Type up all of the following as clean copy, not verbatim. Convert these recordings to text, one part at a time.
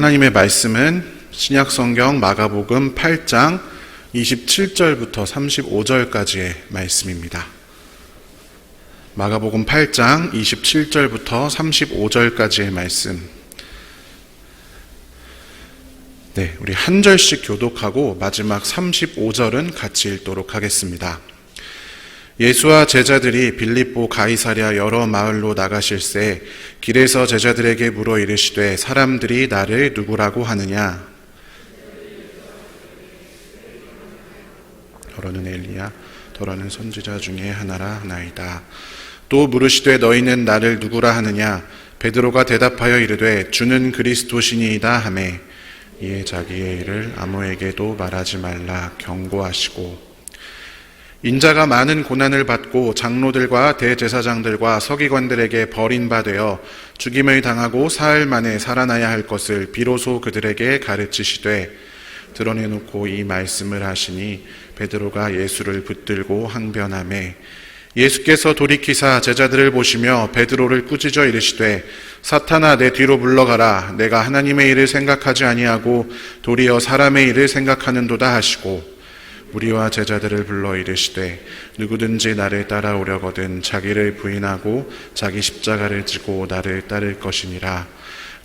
하나님의 말씀은 신약성경 마가복음 8장 27절부터 35절까지의 말씀입니다. 마가복음 8장 27절부터 35절까지의 말씀. 네, 우리 한 절씩 교독하고 마지막 35절은 같이 읽도록 하겠습니다. 예수와 제자들이 빌립보 가이사랴 여러 마을로 나가실새 길에서 제자들에게 물어 이르시되 사람들이 나를 누구라고 하느냐? 더러는 엘리야, 더러는 선지자 중에 하나라 하나이다. 또 물으시되 너희는 나를 누구라 하느냐? 베드로가 대답하여 이르되 주는 그리스도시니이다 하매 이에 자기의 일을 아무에게도 말하지 말라 경고하시고 인자가 많은 고난을 받고 장로들과 대제사장들과 서기관들에게 버림받아 죽임을 당하고 사흘 만에 살아나야 할 것을 비로소 그들에게 가르치시되 드러내놓고 이 말씀을 하시니 베드로가 예수를 붙들고 항변하매 예수께서 돌이키사 제자들을 보시며 베드로를 꾸짖어 이르시되 사탄아 내 뒤로 물러가라. 내가 하나님의 일을 생각하지 아니하고 도리어 사람의 일을 생각하는도다 하시고 무리와 제자들을 불러 이르시되 누구든지 나를 따라오려거든 자기를 부인하고 자기 십자가를 지고 나를 따를 것이니라.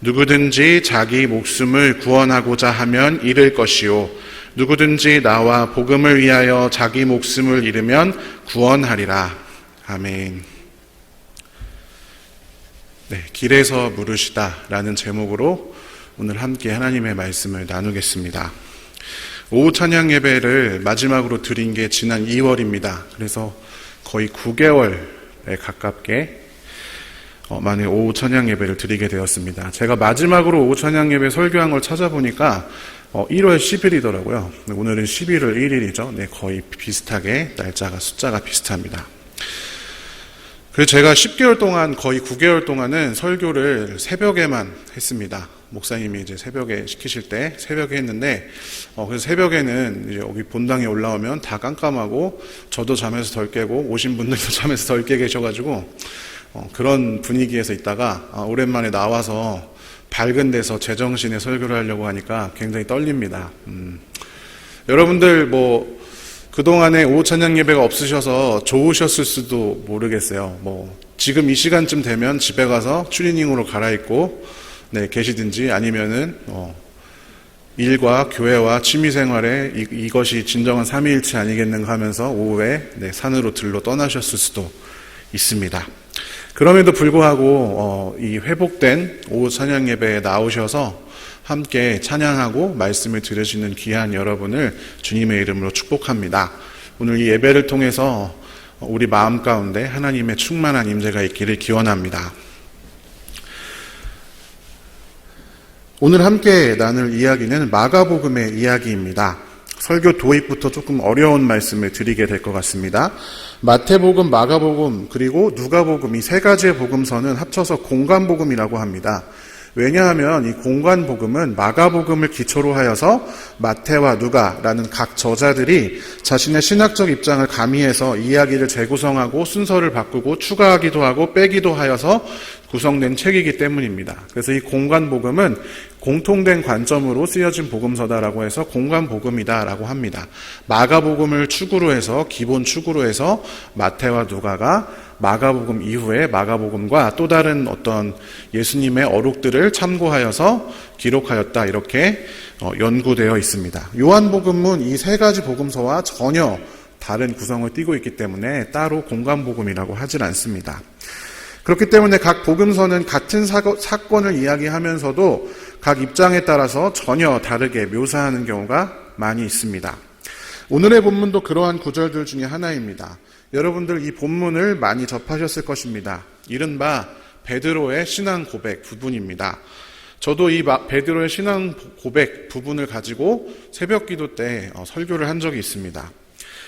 누구든지 자기 목숨을 구원하고자 하면 잃을 것이요 누구든지 나와 복음을 위하여 자기 목숨을 잃으면 구원하리라. 아멘. 네, 길에서 물으시다 라는 제목으로 오늘 함께 하나님의 말씀을 나누겠습니다. 오후 찬양 예배를 마지막으로 드린 게 지난 2월입니다. 그래서 거의 9개월에 가깝게 만에 오후 찬양 예배를 드리게 되었습니다. 제가 마지막으로 오후 찬양 예배 설교한 걸 찾아보니까 1월 10일이더라고요. 오늘은 11월 1일이죠. 네, 거의 비슷하게 숫자가 비슷합니다. 그래서 제가 10개월 동안 거의 9개월 동안은 설교를 새벽에만 했습니다. 목사님이 이제 새벽에 시키실 때 새벽에 했는데 그래서 새벽에는 이제 여기 본당에 올라오면 다 깜깜하고 저도 잠에서 덜 깨고 오신 분들도 잠에서 덜 깨 계셔가지고 그런 분위기에서 있다가 오랜만에 나와서 밝은 데서 제정신에 설교를 하려고 하니까 굉장히 떨립니다. 여러분들 그동안에 오후 찬양 예배가 없으셔서 좋으셨을 수도 모르겠어요. 지금 이 시간쯤 되면 집에 가서 추리닝으로 갈아입고 계시든지 아니면은 일과 교회와 취미생활에 이것이 진정한 삼위일체 아니겠는가 하면서 오후에 산으로 들러 떠나셨을 수도 있습니다. 그럼에도 불구하고 이 회복된 오후 찬양 예배에 나오셔서 함께 찬양하고 말씀을 들으시는 귀한 여러분을 주님의 이름으로 축복합니다. 오늘 이 예배를 통해서 우리 마음 가운데 하나님의 충만한 임재가 있기를 기원합니다. 오늘 함께 나눌 이야기는 마가복음의 이야기입니다. 설교 도입부터 조금 어려운 말씀을 드리게 될 것 같습니다. 마태복음, 마가복음, 그리고 누가복음 이 세 가지의 복음서는 합쳐서 공관복음이라고 합니다. 왜냐하면 이 공관복음은 마가복음을 기초로 하여서 마태와 누가라는 각 저자들이 자신의 신학적 입장을 가미해서 이야기를 재구성하고 순서를 바꾸고 추가하기도 하고 빼기도 하여서 구성된 책이기 때문입니다. 그래서 이 공관복음은 공통된 관점으로 쓰여진 복음서다라고 해서 공관복음이다라고 합니다. 마가복음을 축으로 해서 기본 축으로 해서 마태와 누가가 마가복음 이후에 마가복음과 또 다른 어떤 예수님의 어록들을 참고하여서 기록하였다 이렇게 연구되어 있습니다. 요한복음은 이 세 가지 복음서와 전혀 다른 구성을 띠고 있기 때문에 따로 공관복음이라고 하질 않습니다. 그렇기 때문에 각 복음서는 같은 사건을 이야기하면서도 각 입장에 따라서 전혀 다르게 묘사하는 경우가 많이 있습니다. 오늘의 본문도 그러한 구절들 중에 하나입니다. 여러분들 이 본문을 많이 접하셨을 것입니다. 이른바 베드로의 신앙 고백 부분입니다. 저도 이 베드로의 신앙 고백 부분을 가지고 새벽 기도 때 설교를 한 적이 있습니다.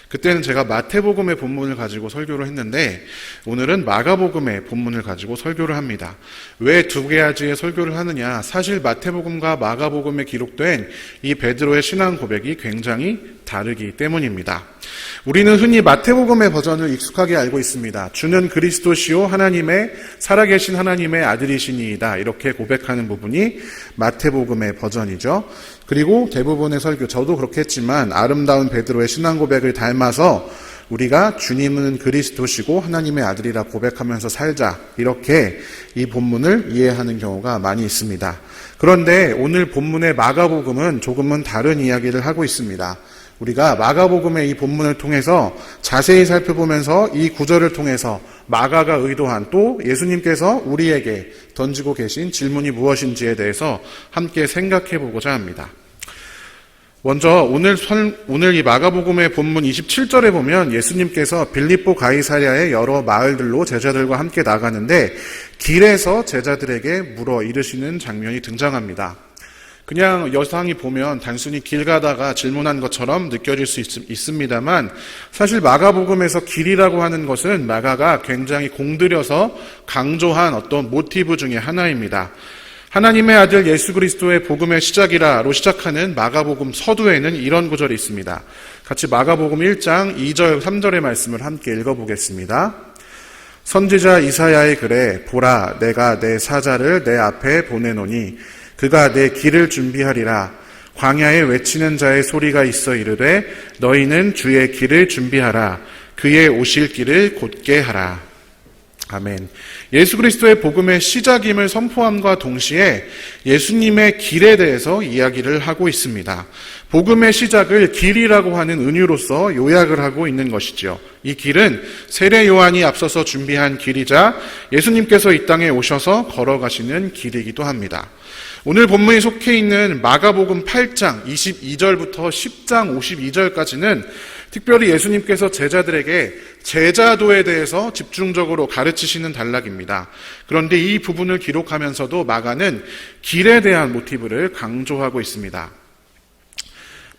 그때는 제가 마태복음의 본문을 가지고 설교를 했는데 오늘은 마가복음의 본문을 가지고 설교를 합니다. 왜 두 가지의 설교를 하느냐? 사실 마태복음과 마가복음에 기록된 이 베드로의 신앙 고백이 굉장히 다르기 때문입니다. 우리는 흔히 마태복음의 버전을 익숙하게 알고 있습니다. 주는 그리스도시요 하나님의 살아계신 하나님의 아들이시니이다, 이렇게 고백하는 부분이 마태복음의 버전이죠. 그리고 대부분의 설교, 저도 그렇게 했지만 아름다운 베드로의 신앙 고백을 닮아서 우리가 주님은 그리스도시고 하나님의 아들이라 고백하면서 살자, 이렇게 이 본문을 이해하는 경우가 많이 있습니다. 그런데 오늘 본문의 마가복음은 조금은 다른 이야기를 하고 있습니다. 우리가 마가복음의 이 본문을 통해서 자세히 살펴보면서 이 구절을 통해서 마가가 의도한, 또 예수님께서 우리에게 던지고 계신 질문이 무엇인지에 대해서 함께 생각해 보고자 합니다. 먼저 오늘 이 마가복음의 본문 27절에 보면 예수님께서 빌립보 가이사랴의 여러 마을들로 제자들과 함께 나가는데 길에서 제자들에게 물어 이르시는 장면이 등장합니다. 그냥 여상이 보면 단순히 길 가다가 질문한 것처럼 느껴질 수 있습니다만 사실 마가복음에서 길이라고 하는 것은 마가가 굉장히 공들여서 강조한 어떤 모티브 중에 하나입니다. 하나님의 아들 예수 그리스도의 복음의 시작이라로 시작하는 마가복음 서두에는 이런 구절이 있습니다. 같이 마가복음 1장 2절 3절의 말씀을 함께 읽어보겠습니다. 선지자 이사야의 글에 보라, 내가 내 사자를 내 앞에 보내노니 그가 내 길을 준비하리라. 광야에 외치는 자의 소리가 있어 이르되 너희는 주의 길을 준비하라. 그의 오실 길을 곧게 하라. 아멘. 예수 그리스도의 복음의 시작임을 선포함과 동시에 예수님의 길에 대해서 이야기를 하고 있습니다. 복음의 시작을 길이라고 하는 은유로서 요약을 하고 있는 것이죠. 이 길은 세례 요한이 앞서서 준비한 길이자 예수님께서 이 땅에 오셔서 걸어가시는 길이기도 합니다. 오늘 본문이 속해 있는 마가복음 8장 22절부터 10장 52절까지는 특별히 예수님께서 제자들에게 제자도에 대해서 집중적으로 가르치시는 단락입니다. 그런데 이 부분을 기록하면서도 마가는 길에 대한 모티브를 강조하고 있습니다.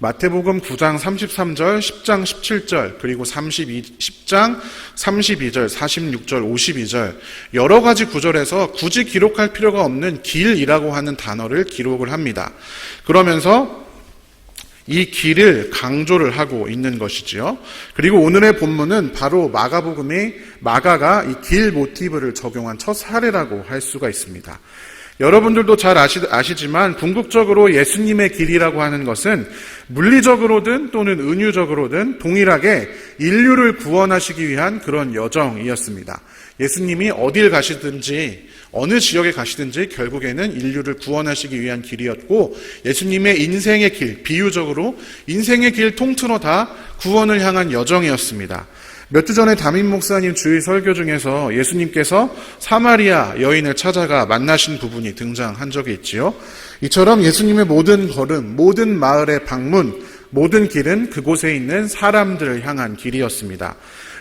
마태복음 9장 33절, 10장 17절, 그리고 10장 32절, 46절, 52절 여러 가지 구절에서 굳이 기록할 필요가 없는 길이라고 하는 단어를 기록을 합니다. 그러면서 이 길을 강조를 하고 있는 것이지요. 그리고 오늘의 본문은 바로 마가가 이 길 모티브를 적용한 첫 사례라고 할 수가 있습니다. 여러분들도 잘 아시지만 궁극적으로 예수님의 길이라고 하는 것은 물리적으로든 또는 은유적으로든 동일하게 인류를 구원하시기 위한 그런 여정이었습니다. 예수님이 어딜 가시든지 어느 지역에 가시든지 결국에는 인류를 구원하시기 위한 길이었고 예수님의 인생의 길, 비유적으로 인생의 길 통틀어 다 구원을 향한 여정이었습니다. 몇 주 전에 담임 목사님 주일 설교 중에서 예수님께서 사마리아 여인을 찾아가 만나신 부분이 등장한 적이 있지요. 이처럼 예수님의 모든 걸음, 모든 마을의 방문, 모든 길은 그곳에 있는 사람들을 향한 길이었습니다.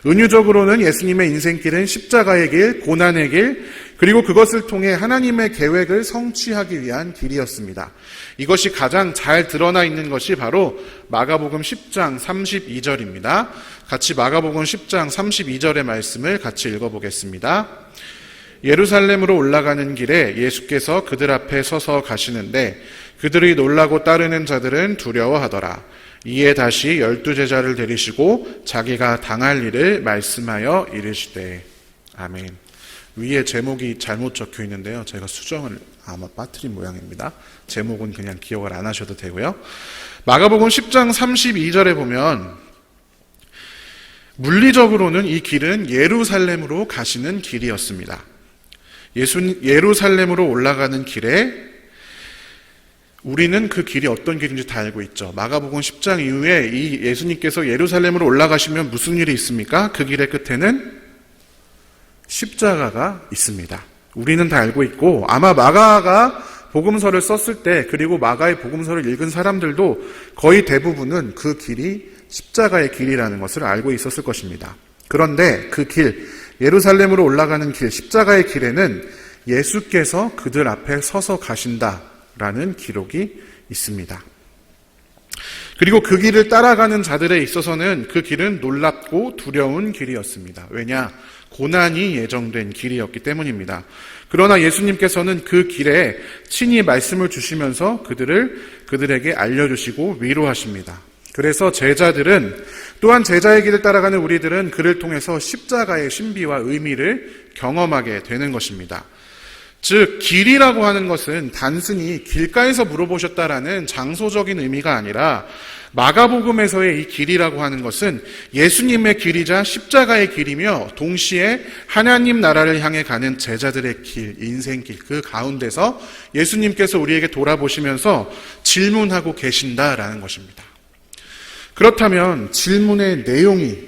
은유적으로는 예수님의 인생길은 십자가의 길, 고난의 길, 그리고 그것을 통해 하나님의 계획을 성취하기 위한 길이었습니다. 이것이 가장 잘 드러나 있는 것이 바로 마가복음 10장 32절입니다. 같이 마가복음 10장 32절의 말씀을 같이 읽어보겠습니다. 예루살렘으로 올라가는 길에 예수께서 그들 앞에 서서 가시는데 그들이 놀라고 따르는 자들은 두려워하더라. 이에 다시 12제자를 데리시고 자기가 당할 일을 말씀하여 이르시되. 아멘. 위에 제목이 잘못 적혀 있는데요. 제가 수정을 아마 빠뜨린 모양입니다. 제목은 그냥 기억을 안 하셔도 되고요. 마가복음 10장 32절에 보면 물리적으로는 이 길은 예루살렘으로 가시는 길이었습니다. 예루살렘으로 올라가는 길에 우리는 그 길이 어떤 길인지 다 알고 있죠. 마가복음 10장 이후에 이 예수님께서 예루살렘으로 올라가시면 무슨 일이 있습니까? 그 길의 끝에는 십자가가 있습니다. 우리는 다 알고 있고 아마 마가가 복음서를 썼을 때 그리고 마가의 복음서를 읽은 사람들도 거의 대부분은 그 길이 십자가의 길이라는 것을 알고 있었을 것입니다. 그런데 그 길, 예루살렘으로 올라가는 길, 십자가의 길에는 예수께서 그들 앞에 서서 가신다라는 기록이 있습니다. 그리고 그 길을 따라가는 자들에 있어서는 그 길은 놀랍고 두려운 길이었습니다. 왜냐? 고난이 예정된 길이었기 때문입니다. 그러나 예수님께서는 그 길에 친히 말씀을 주시면서 그들에게 알려주시고 위로하십니다. 그래서 제자들은, 또한 제자의 길을 따라가는 우리들은 그를 통해서 십자가의 신비와 의미를 경험하게 되는 것입니다. 즉, 길이라고 하는 것은 단순히 길가에서 물어보셨다라는 장소적인 의미가 아니라 마가복음에서의 이 길이라고 하는 것은 예수님의 길이자 십자가의 길이며 동시에 하나님 나라를 향해 가는 제자들의 길, 인생길, 그 가운데서 예수님께서 우리에게 돌아보시면서 질문하고 계신다라는 것입니다. 그렇다면 질문의 내용이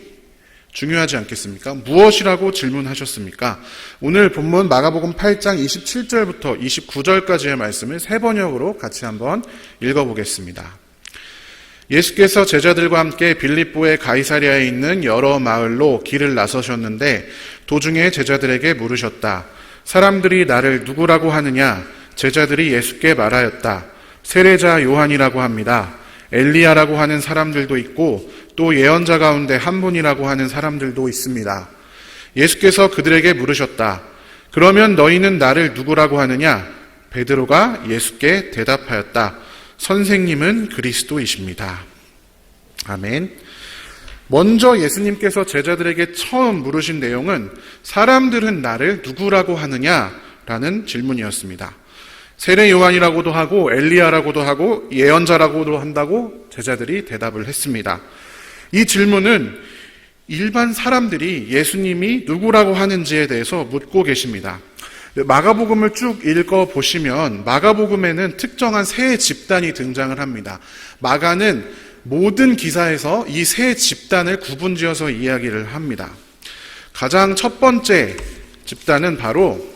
중요하지 않겠습니까? 무엇이라고 질문하셨습니까? 오늘 본문 마가복음 8장 27절부터 29절까지의 말씀을 세 번역으로 같이 한번 읽어보겠습니다. 예수께서 제자들과 함께 빌립보의 가이사랴에 있는 여러 마을로 길을 나서셨는데 도중에 제자들에게 물으셨다. 사람들이 나를 누구라고 하느냐? 제자들이 예수께 말하였다. 세례자 요한이라고 합니다. 엘리야라고 하는 사람들도 있고 또 예언자 가운데 한 분이라고 하는 사람들도 있습니다. 예수께서 그들에게 물으셨다. 그러면 너희는 나를 누구라고 하느냐? 베드로가 예수께 대답하였다. 선생님은 그리스도이십니다. 아멘. 먼저 예수님께서 제자들에게 처음 물으신 내용은 사람들은 나를 누구라고 하느냐라는 질문이었습니다. 세례 요한이라고도 하고 엘리야라고도 하고 예언자라고도 한다고 제자들이 대답을 했습니다. 이 질문은 일반 사람들이 예수님이 누구라고 하는지에 대해서 묻고 계십니다. 마가복음을 쭉 읽어보시면 마가복음에는 특정한 세 집단이 등장을 합니다. 마가는 모든 기사에서 이 세 집단을 구분지어서 이야기를 합니다. 가장 첫 번째 집단은 바로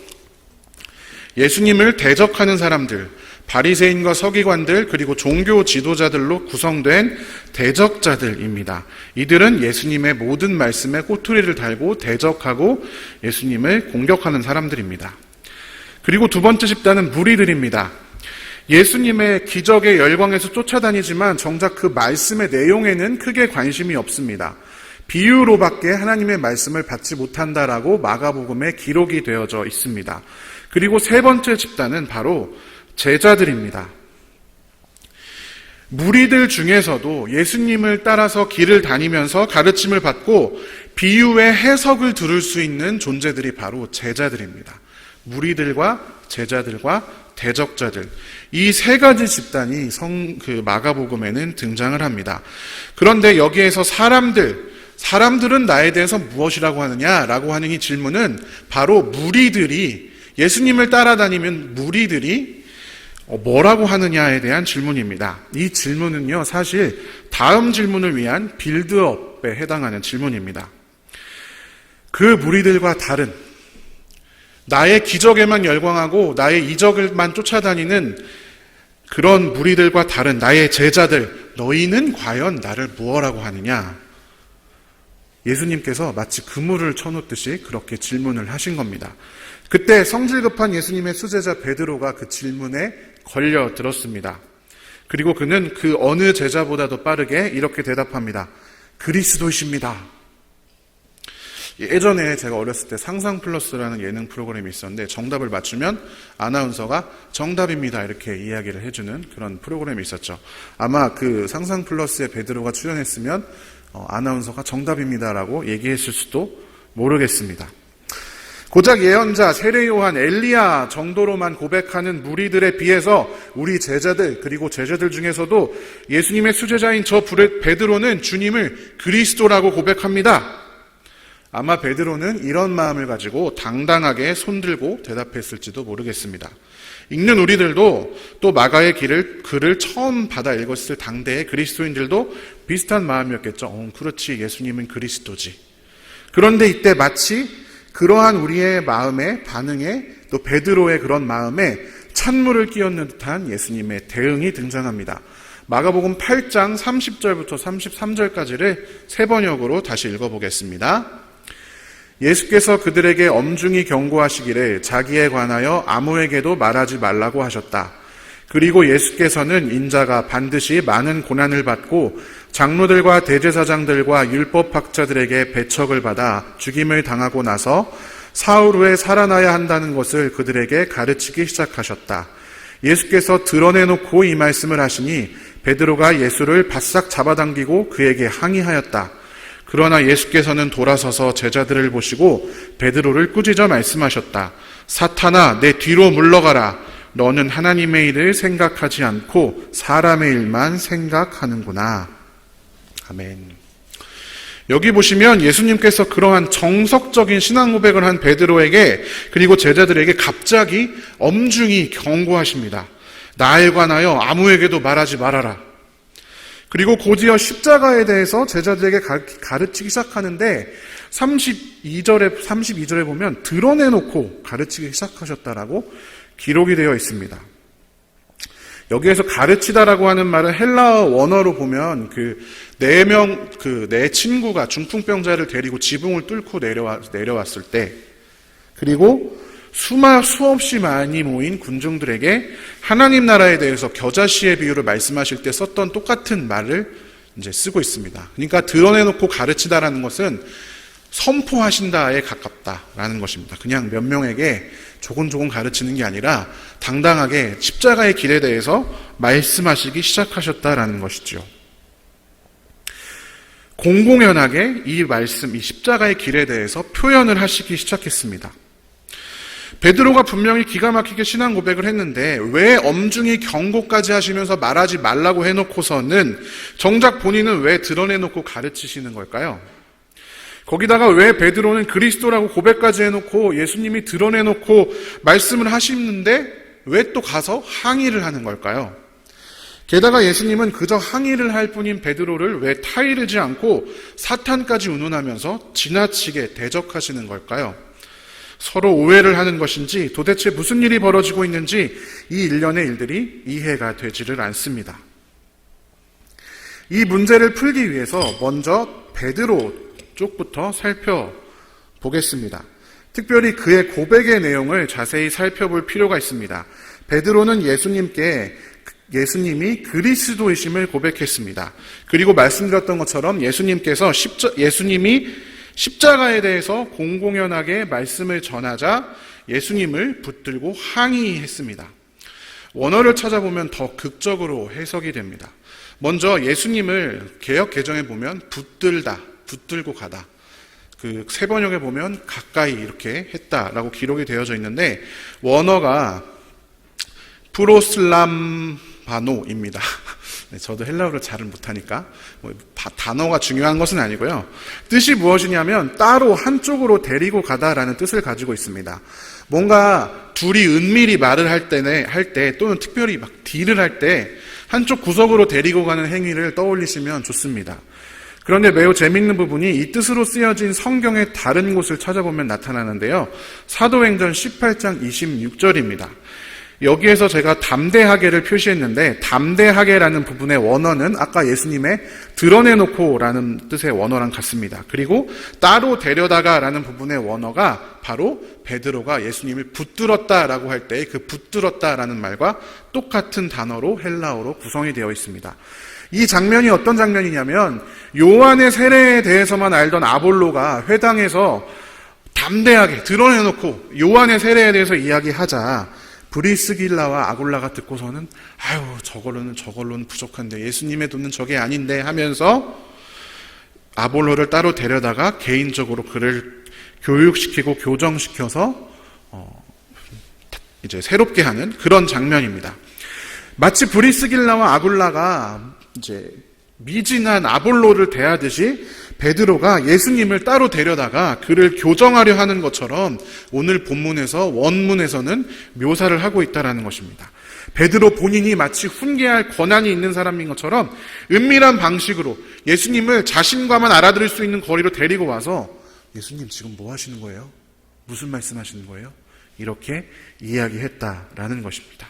예수님을 대적하는 사람들, 바리새인과 서기관들 그리고 종교 지도자들로 구성된 대적자들입니다. 이들은 예수님의 모든 말씀에 꼬투리를 달고 대적하고 예수님을 공격하는 사람들입니다. 그리고 두 번째 집단은 무리들입니다. 예수님의 기적의 열광에서 쫓아다니지만 정작 그 말씀의 내용에는 크게 관심이 없습니다. 비유로밖에 하나님의 말씀을 받지 못한다라고 마가복음에 기록이 되어져 있습니다. 그리고 세 번째 집단은 바로 제자들입니다. 무리들 중에서도 예수님을 따라서 길을 다니면서 가르침을 받고 비유의 해석을 들을 수 있는 존재들이 바로 제자들입니다. 무리들과 제자들과 대적자들, 이 세 가지 집단이 마가복음에는 등장을 합니다. 그런데 여기에서 사람들은 나에 대해서 무엇이라고 하느냐라고 하는 이 질문은 바로 무리들이, 예수님을 따라다니면 무리들이 뭐라고 하느냐에 대한 질문입니다. 이 질문은요, 사실 다음 질문을 위한 빌드업에 해당하는 질문입니다. 그 무리들과 다른, 나의 기적에만 열광하고 나의 이적을만 쫓아다니는 그런 무리들과 다른 나의 제자들, 너희는 과연 나를 무엇이라고 하느냐? 예수님께서 마치 그물을 쳐놓듯이 그렇게 질문을 하신 겁니다. 그때 성질급한 예수님의 수제자 베드로가 그 질문에 걸려들었습니다. 그리고 그는 그 어느 제자보다도 빠르게 이렇게 대답합니다. 그리스도이십니다. 예전에 제가 어렸을 때 상상플러스라는 예능 프로그램이 있었는데 정답을 맞추면 아나운서가 정답입니다 이렇게 이야기를 해주는 그런 프로그램이 있었죠. 아마 그 상상플러스에 베드로가 출연했으면 아나운서가 정답입니다라고 얘기했을 수도 모르겠습니다. 고작 예언자, 세례 요한, 엘리야 정도로만 고백하는 무리들에 비해서 우리 제자들, 그리고 제자들 중에서도 예수님의 수제자인 저 베드로는 주님을 그리스도라고 고백합니다. 아마 베드로는 이런 마음을 가지고 당당하게 손들고 대답했을지도 모르겠습니다. 읽는 우리들도 또 마가의 글을 처음 받아 읽었을 당대의 그리스도인들도 비슷한 마음이었겠죠. 그렇지, 예수님은 그리스도지. 그런데 이때 마치 그러한 우리의 마음의 반응에, 또 베드로의 그런 마음에 찬물을 끼얹는 듯한 예수님의 대응이 등장합니다. 마가복음 8장 30절부터 33절까지를 세 번역으로 다시 읽어보겠습니다. 예수께서 그들에게 엄중히 경고하시기를 자기에 관하여 아무에게도 말하지 말라고 하셨다. 그리고 예수께서는 인자가 반드시 많은 고난을 받고 장로들과 대제사장들과 율법학자들에게 배척을 받아 죽임을 당하고 나서 사흘 후에 살아나야 한다는 것을 그들에게 가르치기 시작하셨다. 예수께서 드러내놓고 이 말씀을 하시니 베드로가 예수를 바싹 잡아당기고 그에게 항의하였다. 그러나 예수께서는 돌아서서 제자들을 보시고 베드로를 꾸짖어 말씀하셨다. 사탄아, 내 뒤로 물러가라. 너는 하나님의 일을 생각하지 않고 사람의 일만 생각하는구나. 아멘. 여기 보시면 예수님께서 그러한 정석적인 신앙 고백을 한 베드로에게 그리고 제자들에게 갑자기 엄중히 경고하십니다. 나에 관하여 아무에게도 말하지 말아라. 그리고 곧이어 십자가에 대해서 제자들에게 가르치기 시작하는데 32절에 보면 드러내놓고 가르치기 시작하셨다라고 기록이 되어 있습니다. 여기에서 가르치다라고 하는 말은 헬라어 원어로 보면 내 친구가 중풍병자를 데리고 지붕을 뚫고 내려왔을 때, 그리고 수없이 많이 모인 군중들에게 하나님 나라에 대해서 겨자씨의 비유를 말씀하실 때 썼던 똑같은 말을 이제 쓰고 있습니다. 그러니까 드러내놓고 가르치다라는 것은 선포하신다에 가깝다라는 것입니다. 그냥 몇 명에게 조곤조곤 가르치는 게 아니라 당당하게 십자가의 길에 대해서 말씀하시기 시작하셨다라는 것이죠. 공공연하게 이 십자가의 길에 대해서 표현을 하시기 시작했습니다. 베드로가 분명히 기가 막히게 신앙 고백을 했는데 왜 엄중히 경고까지 하시면서 말하지 말라고 해놓고서는 정작 본인은 왜 드러내놓고 가르치시는 걸까요? 거기다가 왜 베드로는 그리스도라고 고백까지 해놓고 예수님이 드러내놓고 말씀을 하시는데 왜 또 가서 항의를 하는 걸까요? 게다가 예수님은 그저 항의를 할 뿐인 베드로를 왜 타이르지 않고 사탄까지 운운하면서 지나치게 대적하시는 걸까요? 서로 오해를 하는 것인지 도대체 무슨 일이 벌어지고 있는지 이 일련의 일들이 이해가 되지를 않습니다. 이 문제를 풀기 위해서 먼저 베드로 쪽부터 살펴보겠습니다. 특별히 그의 고백의 내용을 자세히 살펴볼 필요가 있습니다. 베드로는 예수님이 그리스도이심을 고백했습니다. 그리고 말씀드렸던 것처럼 예수님이 십자가에 대해서 공공연하게 말씀을 전하자 예수님을 붙들고 항의했습니다. 원어를 찾아보면 더 극적으로 해석이 됩니다. 먼저 예수님을 개역 개정에 보면 붙들고 가다. 그 세번역에 보면 가까이 이렇게 했다라고 기록이 되어져 있는데 원어가 프로슬람바노입니다. 네, 저도 헬라어를 잘은 못하니까 단어가 중요한 것은 아니고요. 뜻이 무엇이냐면 따로 한쪽으로 데리고 가다라는 뜻을 가지고 있습니다. 뭔가 둘이 은밀히 말을 할 때 또는 특별히 막 딜을 할 때 한쪽 구석으로 데리고 가는 행위를 떠올리시면 좋습니다. 그런데 매우 재미있는 부분이 이 뜻으로 쓰여진 성경의 다른 곳을 찾아보면 나타나는데요. 사도행전 18장 26절입니다. 여기에서 제가 담대하게를 표시했는데 담대하게라는 부분의 원어는 아까 예수님의 드러내놓고라는 뜻의 원어랑 같습니다. 그리고 따로 데려다가라는 부분의 원어가 바로 베드로가 예수님을 붙들었다라고 할 때 그 붙들었다라는 말과 똑같은 단어로 헬라어로 구성이 되어 있습니다. 이 장면이 어떤 장면이냐면 요한의 세례에 대해서만 알던 아볼로가 회당에서 담대하게 드러내놓고 요한의 세례에 대해서 이야기하자 브리스길라와 아굴라가 듣고서는 저걸로는 부족한데 예수님의 돈은 저게 아닌데 하면서 아볼로를 따로 데려다가 개인적으로 그를 교육시키고 교정시켜서 이제 새롭게 하는 그런 장면입니다. 마치 브리스길라와 아굴라가 이제 미진한 아볼로를 대하듯이 베드로가 예수님을 따로 데려다가 그를 교정하려 하는 것처럼 오늘 본문에서 원문에서는 묘사를 하고 있다는 것입니다. 베드로 본인이 마치 훈계할 권한이 있는 사람인 것처럼 은밀한 방식으로 예수님을 자신과만 알아들을 수 있는 거리로 데리고 와서 예수님 지금 뭐 하시는 거예요? 무슨 말씀하시는 거예요? 이렇게 이야기했다라는 것입니다.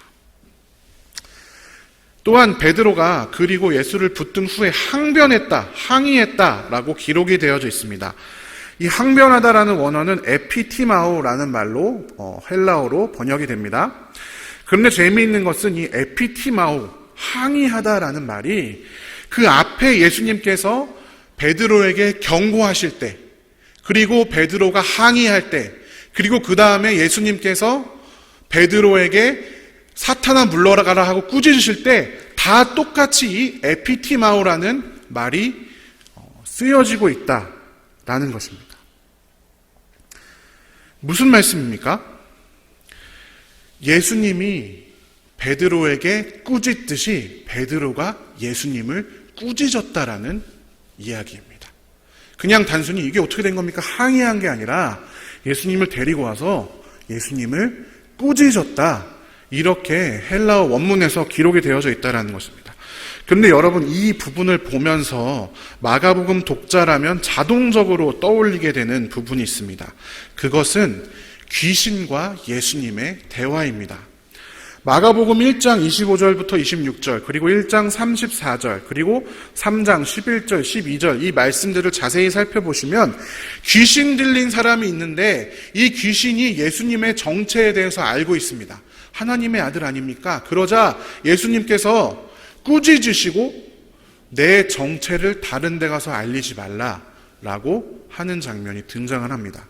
또한 베드로가 그리고 예수를 붙든 후에 항의했다라고 기록이 되어져 있습니다. 이 항변하다라는 원어는 에피티마오라는 말로 헬라어로 번역이 됩니다. 그런데 재미있는 것은 이 에피티마오, 항의하다라는 말이 그 앞에 예수님께서 베드로에게 경고하실 때, 그리고 베드로가 항의할 때, 그리고 그 다음에 예수님께서 베드로에게 사탄아 물러가라 하고 꾸짖으실 때 다 똑같이 이 에피티마오라는 말이 쓰여지고 있다라는 것입니다. 무슨 말씀입니까? 예수님이 베드로에게 꾸짖듯이 베드로가 예수님을 꾸짖었다라는 이야기입니다. 그냥 단순히 이게 어떻게 된 겁니까? 항의한 게 아니라 예수님을 데리고 와서 예수님을 꾸짖었다. 이렇게 헬라어 원문에서 기록이 되어져 있다는 것입니다. 그런데 여러분, 이 부분을 보면서 마가복음 독자라면 자동적으로 떠올리게 되는 부분이 있습니다. 그것은 귀신과 예수님의 대화입니다. 마가복음 1장 25절부터 26절, 그리고 1장 34절, 그리고 3장 11절, 12절 이 말씀들을 자세히 살펴보시면 귀신 들린 사람이 있는데 이 귀신이 예수님의 정체에 대해서 알고 있습니다. 하나님의 아들 아닙니까? 그러자 예수님께서 꾸짖으시고 내 정체를 다른 데 가서 알리지 말라라고 하는 장면이 등장을 합니다.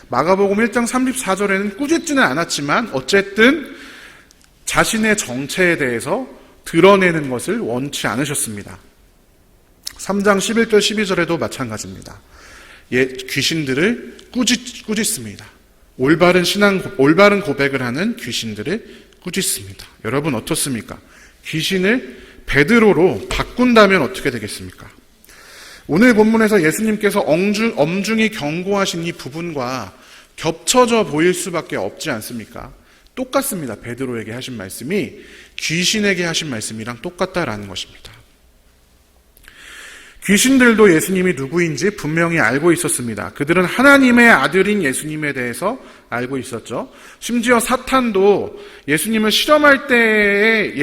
마가복음 1장 34절에는 꾸짖지는 않았지만 어쨌든 자신의 정체에 대해서 드러내는 것을 원치 않으셨습니다. 3장 11절 12절에도 마찬가지입니다. 귀신들을 꾸짖습니다. 올바른 고백을 하는 귀신들을 꾸짖습니다. 여러분 어떻습니까? 귀신을 베드로로 바꾼다면 어떻게 되겠습니까? 오늘 본문에서 예수님께서 엄중히 경고하신 이 부분과 겹쳐져 보일 수밖에 없지 않습니까? 똑같습니다. 베드로에게 하신 말씀이 귀신에게 하신 말씀이랑 똑같다라는 것입니다. 귀신들도 예수님이 누구인지 분명히 알고 있었습니다. 그들은 하나님의 아들인 예수님에 대해서 알고 있었죠. 심지어 사탄도 예수님을 시험할 때의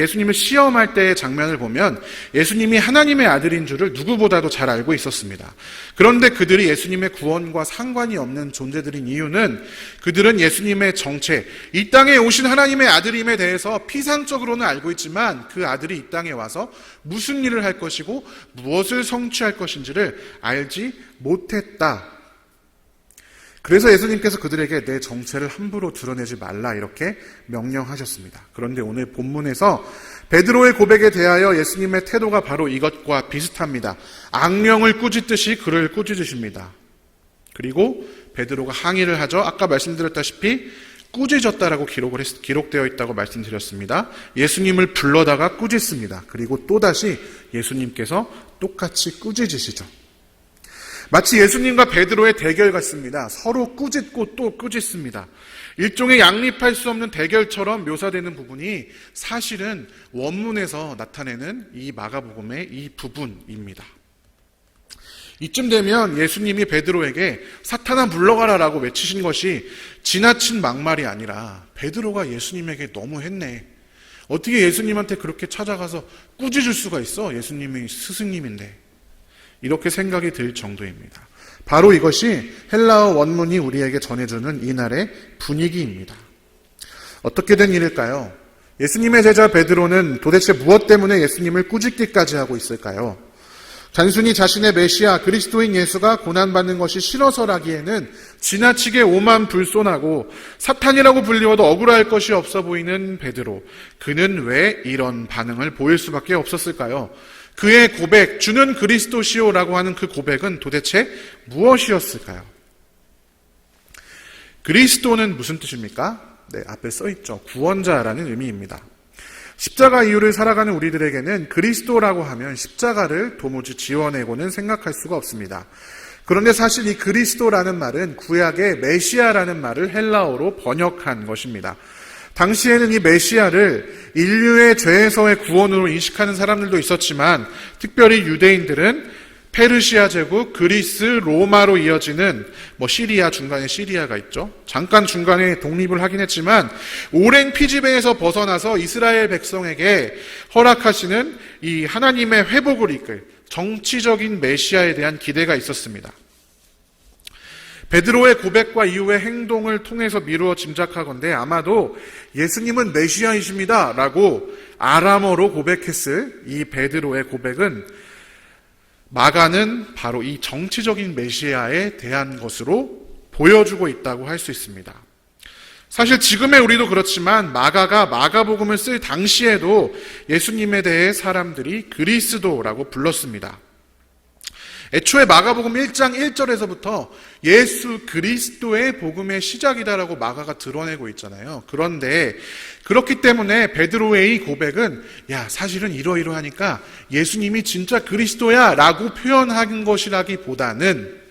장면을 보면 예수님이 하나님의 아들인 줄을 누구보다도 잘 알고 있었습니다. 그런데 그들이 예수님의 구원과 상관이 없는 존재들인 이유는 그들은 예수님의 정체, 이 땅에 오신 하나님의 아들임에 대해서 피상적으로는 알고 있지만 그 아들이 이 땅에 와서 무슨 일을 할 것이고 무엇을 성취할 것인지를 알지 못했다. 그래서 예수님께서 그들에게 내 정체를 함부로 드러내지 말라 이렇게 명령하셨습니다. 그런데 오늘 본문에서 베드로의 고백에 대하여 예수님의 태도가 바로 이것과 비슷합니다. 악령을 꾸짖듯이 그를 꾸짖으십니다. 그리고 베드로가 항의를 하죠. 아까 말씀드렸다시피 꾸짖었다라고 기록되어 있다고 말씀드렸습니다. 예수님을 불러다가 꾸짖습니다. 그리고 또다시 예수님께서 똑같이 꾸짖으시죠. 마치 예수님과 베드로의 대결 같습니다. 서로 꾸짖고 또 꾸짖습니다. 일종의 양립할 수 없는 대결처럼 묘사되는 부분이 사실은 원문에서 나타내는 이 마가복음의 이 부분입니다. 이쯤 되면 예수님이 베드로에게 사탄아 물러가라라고 외치신 것이 지나친 막말이 아니라 베드로가 예수님에게 너무했네. 어떻게 예수님한테 그렇게 찾아가서 꾸짖을 수가 있어? 예수님이 스승님인데. 이렇게 생각이 들 정도입니다. 바로 이것이 헬라어 원문이 우리에게 전해주는 이날의 분위기입니다. 어떻게 된 일일까요? 예수님의 제자 베드로는 도대체 무엇 때문에 예수님을 꾸짖기까지 하고 있을까요? 단순히 자신의 메시아 그리스도인 예수가 고난받는 것이 싫어서라기에는 지나치게 오만불손하고 사탄이라고 불리워도 억울할 것이 없어 보이는 베드로. 그는 왜 이런 반응을 보일 수밖에 없었을까요? 그의 고백, 주는 그리스도시오라고 하는 그 고백은 도대체 무엇이었을까요? 그리스도는 무슨 뜻입니까? 네, 앞에 써있죠. 구원자라는 의미입니다. 십자가 이후를 살아가는 우리들에게는 그리스도라고 하면 십자가를 도무지 지워내고는 생각할 수가 없습니다. 그런데 사실 이 그리스도라는 말은 구약의 메시아라는 말을 헬라어로 번역한 것입니다. 당시에는 이 메시아를 인류의 죄에서의 구원으로 인식하는 사람들도 있었지만 특별히 유대인들은 페르시아 제국, 그리스, 로마로 이어지는 시리아, 중간에 시리아가 있죠. 잠깐 중간에 독립을 하긴 했지만 오랜 피지배에서 벗어나서 이스라엘 백성에게 허락하시는 이 하나님의 회복을 이끌 정치적인 메시아에 대한 기대가 있었습니다. 베드로의 고백과 이후의 행동을 통해서 미루어 짐작하건대 아마도 예수님은 메시아이십니다 라고 아람어로 고백했을 이 베드로의 고백은 마가는 바로 이 정치적인 메시아에 대한 것으로 보여주고 있다고 할 수 있습니다. 사실 지금의 우리도 그렇지만 마가가 마가복음을 쓸 당시에도 예수님에 대해 사람들이 그리스도라고 불렀습니다. 애초에 마가복음 1장 1절에서부터 예수 그리스도의 복음의 시작이다라고 마가가 드러내고 있잖아요. 그런데 그렇기 때문에 베드로의 이 고백은 사실은 이러이러하니까 예수님이 진짜 그리스도야 라고 표현한 것이라기보다는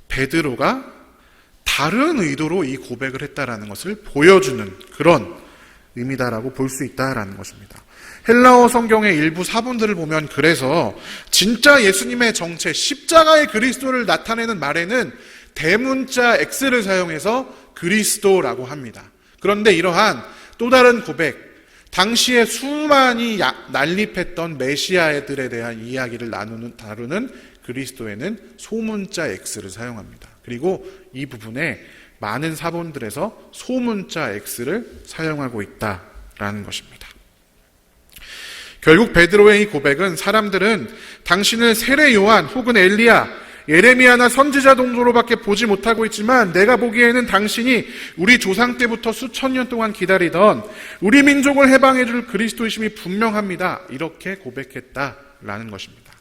베드로가 다른 의도로 이 고백을 했다라는 것을 보여주는 그런 의미다라고 볼 수 있다라는 것입니다. 헬라어 성경의 일부 사본들을 보면 그래서 진짜 예수님의 정체, 십자가의 그리스도를 나타내는 말에는 대문자 X를 사용해서 그리스도라고 합니다. 그런데 이러한 또 다른 고백, 당시에 수많이 난립했던 메시아들에 대한 이야기를 다루는 그리스도에는 소문자 X를 사용합니다. 그리고 이 부분에 많은 사본들에서 소문자 X를 사용하고 있다라는 것입니다. 결국 베드로의 이 고백은 사람들은 당신을 세례 요한 혹은 엘리야, 예레미야나 선지자 정도로밖에 보지 못하고 있지만 내가 보기에는 당신이 우리 조상 때부터 수천 년 동안 기다리던 우리 민족을 해방해 줄 그리스도이심이 분명합니다. 이렇게 고백했다라는 것입니다.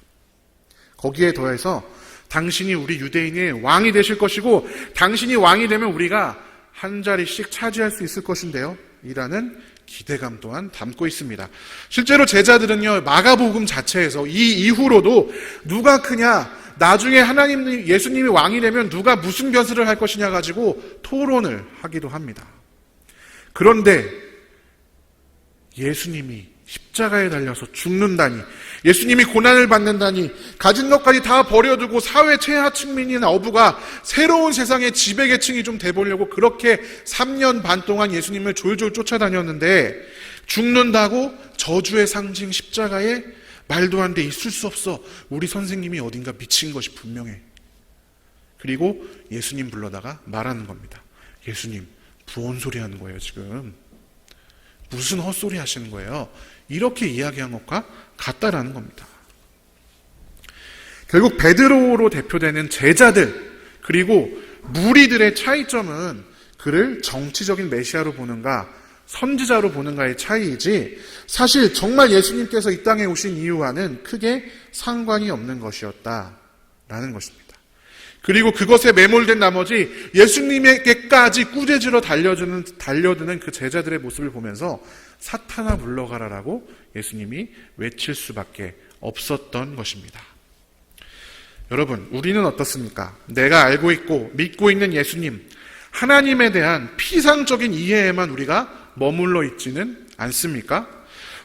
거기에 더해서 당신이 우리 유대인의 왕이 되실 것이고 당신이 왕이 되면 우리가 한 자리씩 차지할 수 있을 것인데요. 이라는 기대감 또한 담고 있습니다. 실제로 제자들은요, 마가복음 자체에서 이 이후로도 누가 크냐, 나중에 예수님이 왕이 되면 누가 무슨 벼슬을 할 것이냐 가지고 토론을 하기도 합니다. 그런데 예수님이 십자가에 달려서 죽는다니, 예수님이 고난을 받는다니, 가진 것까지 다 버려두고 사회 최하층민인 어부가 새로운 세상의 지배계층이 좀 돼보려고 그렇게 3년 반 동안 예수님을 졸졸 쫓아다녔는데 죽는다고 저주의 상징 십자가에 말도 안 돼, 있을 수 없어. 우리 선생님이 어딘가 미친 것이 분명해. 그리고 예수님 불러다가 말하는 겁니다. 예수님, 무언 소리 하는 거예요 지금? 무슨 헛소리 하시는 거예요? 이렇게 이야기한 것과 같다라는 겁니다. 결국 베드로로 대표되는 제자들 그리고 무리들의 차이점은 그를 정치적인 메시아로 보는가 선지자로 보는가의 차이이지 사실 정말 예수님께서 이 땅에 오신 이유와는 크게 상관이 없는 것이었다라는 것입니다. 그리고 그것에 매몰된 나머지 예수님에게까지 꾸짖으러 달려드는 그 제자들의 모습을 보면서 사탄아 물러가라라고 예수님이 외칠 수밖에 없었던 것입니다. 여러분, 우리는 어떻습니까? 내가 알고 있고 믿고 있는 예수님, 하나님에 대한 피상적인 이해에만 우리가 머물러 있지는 않습니까?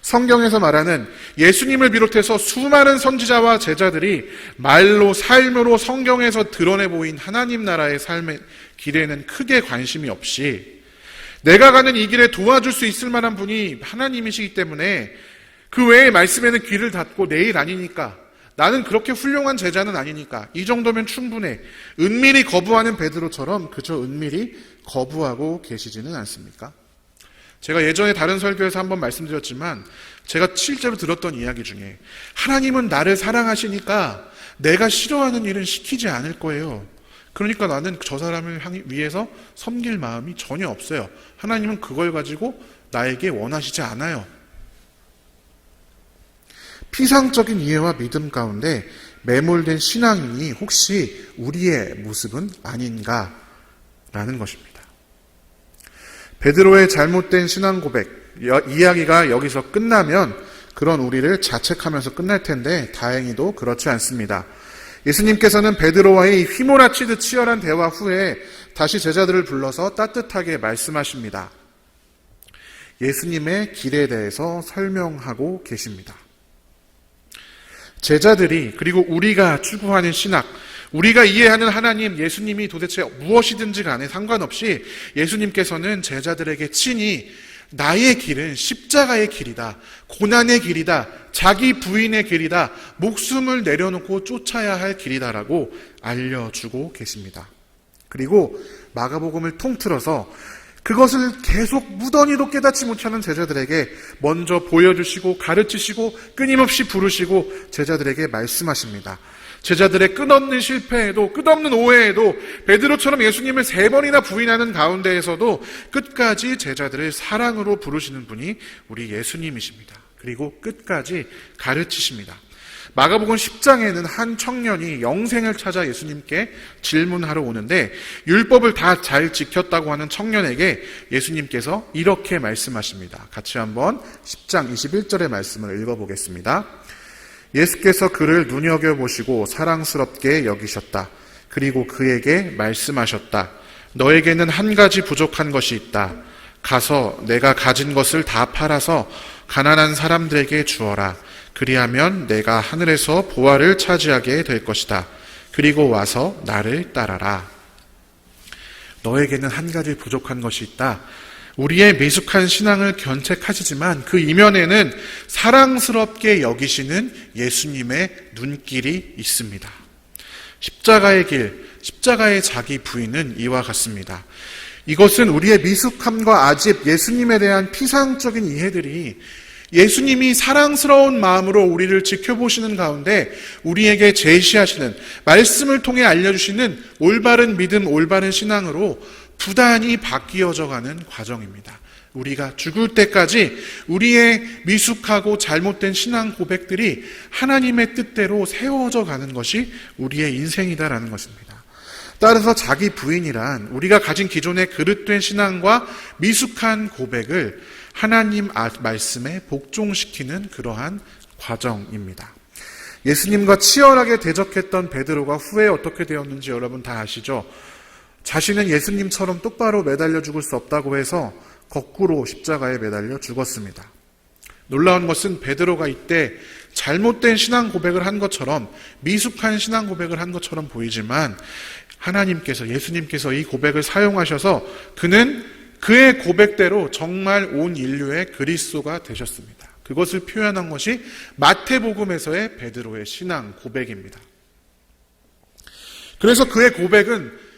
성경에서 말하는 예수님을 비롯해서 수많은 선지자와 제자들이 말로 삶으로 성경에서 드러내 보인 하나님 나라의 삶의 길에는 크게 관심이 없이 내가 가는 이 길에 도와줄 수 있을 만한 분이 하나님이시기 때문에 그 외의 말씀에는 귀를 닫고 내 일 아니니까, 나는 그렇게 훌륭한 제자는 아니니까 이 정도면 충분해, 은밀히 거부하는 베드로처럼 그저 은밀히 거부하고 계시지는 않습니까? 제가 예전에 다른 설교에서 한번 말씀드렸지만 제가 실제로 들었던 이야기 중에 하나님은 나를 사랑하시니까 내가 싫어하는 일은 시키지 않을 거예요. 그러니까 나는 저 사람을 위해서 섬길 마음이 전혀 없어요. 하나님은 그걸 가지고 나에게 원하시지 않아요. 피상적인 이해와 믿음 가운데 매몰된 신앙인이 혹시 우리의 모습은 아닌가라는 것입니다. 베드로의 잘못된 신앙 고백, 이야기가 여기서 끝나면 그런 우리를 자책하면서 끝날 텐데 다행히도 그렇지 않습니다. 예수님께서는 베드로와의 휘몰아치듯 치열한 대화 후에 다시 제자들을 불러서 따뜻하게 말씀하십니다. 예수님의 길에 대해서 설명하고 계십니다. 제자들이 그리고 우리가 추구하는 신학, 우리가 이해하는 하나님, 예수님이 도대체 무엇이든지 간에 상관없이 예수님께서는 제자들에게 친히 나의 길은 십자가의 길이다. 고난의 길이다. 자기 부인의 길이다. 목숨을 내려놓고 쫓아야 할 길이다라고 알려주고 계십니다. 그리고 마가복음을 통틀어서 그것을 계속 무던히도 깨닫지 못하는 제자들에게 먼저 보여주시고 가르치시고 끊임없이 부르시고 제자들에게 말씀하십니다. 제자들의 끝없는 실패에도 끝없는 오해에도 베드로처럼 예수님을 3번이나 부인하는 가운데에서도 끝까지 제자들을 사랑으로 부르시는 분이 우리 예수님이십니다. 그리고 끝까지 가르치십니다. 마가복음 10장에는 한 청년이 영생을 찾아 예수님께 질문하러 오는데 율법을 다 잘 지켰다고 하는 청년에게 예수님께서 이렇게 말씀하십니다. 같이 한번 10장 21절의 말씀을 읽어보겠습니다. 예수께서 그를 눈여겨보시고 사랑스럽게 여기셨다. 그리고 그에게 말씀하셨다. 너에게는 한 가지 부족한 것이 있다. 가서 내가 가진 것을 다 팔아서 가난한 사람들에게 주어라. 그리하면 내가 하늘에서 보화를 차지하게 될 것이다. 그리고 와서 나를 따라라. 너에게는 한 가지 부족한 것이 있다. 우리의 미숙한 신앙을 견책하시지만 그 이면에는 사랑스럽게 여기시는 예수님의 눈길이 있습니다. 십자가의 길, 십자가의 자기 부인은 이와 같습니다. 이것은 우리의 미숙함과 아집, 예수님에 대한 피상적인 이해들이 예수님이 사랑스러운 마음으로 우리를 지켜보시는 가운데 우리에게 제시하시는, 말씀을 통해 알려주시는 올바른 믿음, 올바른 신앙으로 부단히 바뀌어져가는 과정입니다. 우리가 죽을 때까지 우리의 미숙하고 잘못된 신앙 고백들이 하나님의 뜻대로 세워져 가는 것이 우리의 인생이다라는 것입니다. 따라서 자기 부인이란 우리가 가진 기존의 그릇된 신앙과 미숙한 고백을 하나님 말씀에 복종시키는 그러한 과정입니다. 예수님과 치열하게 대적했던 베드로가 후에 어떻게 되었는지 여러분 다 아시죠? 자신은 예수님처럼 똑바로 매달려 죽을 수 없다고 해서 거꾸로 십자가에 매달려 죽었습니다. 놀라운 것은 베드로가 이때 잘못된 신앙 고백을 한 것처럼, 미숙한 신앙 고백을 한 것처럼 보이지만 하나님께서, 예수님께서 이 고백을 사용하셔서 그는 그의 고백대로 정말 온 인류의 그리스도가 되셨습니다. 그것을 표현한 것이 마태복음에서의 베드로의 신앙 고백입니다. 그래서 그의 고백은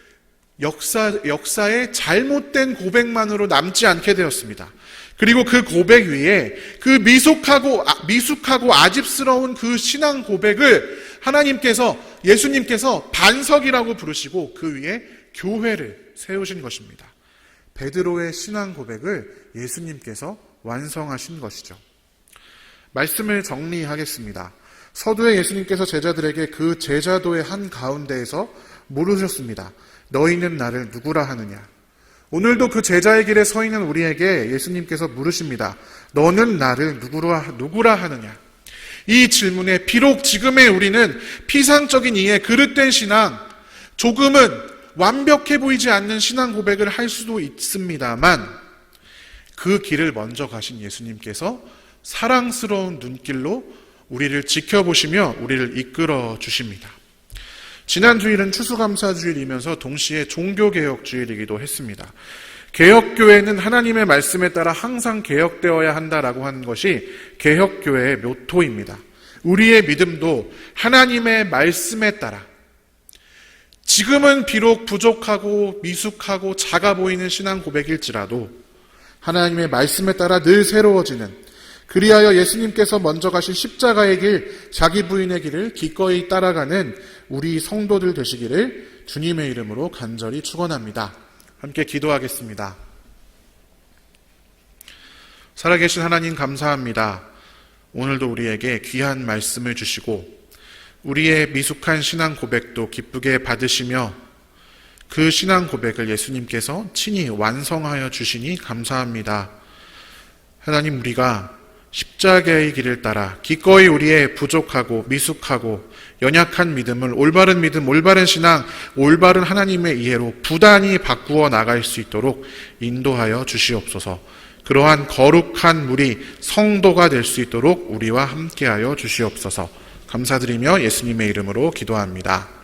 역사의 잘못된 고백만으로 남지 않게 되었습니다. 그리고 그 고백 위에 그 미숙하고 아집스러운 그 신앙 고백을 하나님께서, 예수님께서 반석이라고 부르시고 그 위에 교회를 세우신 것입니다. 베드로의 신앙 고백을 예수님께서 완성하신 것이죠. 말씀을 정리하겠습니다. 서두에 예수님께서 제자들에게 그 제자도의 한 가운데에서 물으셨습니다. 너희는 나를 누구라 하느냐? 오늘도 그 제자의 길에 서 있는 우리에게 예수님께서 물으십니다. 너는 나를 누구라 하느냐? 이 질문에 비록 지금의 우리는 피상적인 이해, 그릇된 신앙, 조금은 완벽해 보이지 않는 신앙 고백을 할 수도 있습니다만 그 길을 먼저 가신 예수님께서 사랑스러운 눈길로 우리를 지켜보시며 우리를 이끌어 주십니다. 지난 주일은 추수감사주일이면서 동시에 종교개혁주일이기도 했습니다. 개혁교회는 하나님의 말씀에 따라 항상 개혁되어야 한다라고 하는 것이 개혁교회의 모토입니다. 우리의 믿음도 하나님의 말씀에 따라, 지금은 비록 부족하고 미숙하고 작아 보이는 신앙 고백일지라도 하나님의 말씀에 따라 늘 새로워지는, 그리하여 예수님께서 먼저 가신 십자가의 길, 자기 부인의 길을 기꺼이 따라가는 우리 성도들 되시기를 주님의 이름으로 간절히 축원합니다. 함께 기도하겠습니다. 살아계신 하나님 감사합니다. 오늘도 우리에게 귀한 말씀을 주시고 우리의 미숙한 신앙 고백도 기쁘게 받으시며 그 신앙 고백을 예수님께서 친히 완성하여 주시니 감사합니다. 하나님, 우리가 십자가의 길을 따라 기꺼이 우리의 부족하고 미숙하고 연약한 믿음을 올바른 믿음, 올바른 신앙, 올바른 하나님의 이해로 부단히 바꾸어 나갈 수 있도록 인도하여 주시옵소서. 그러한 거룩한 무리, 성도가 될 수 있도록 우리와 함께하여 주시옵소서. 감사드리며 예수님의 이름으로 기도합니다.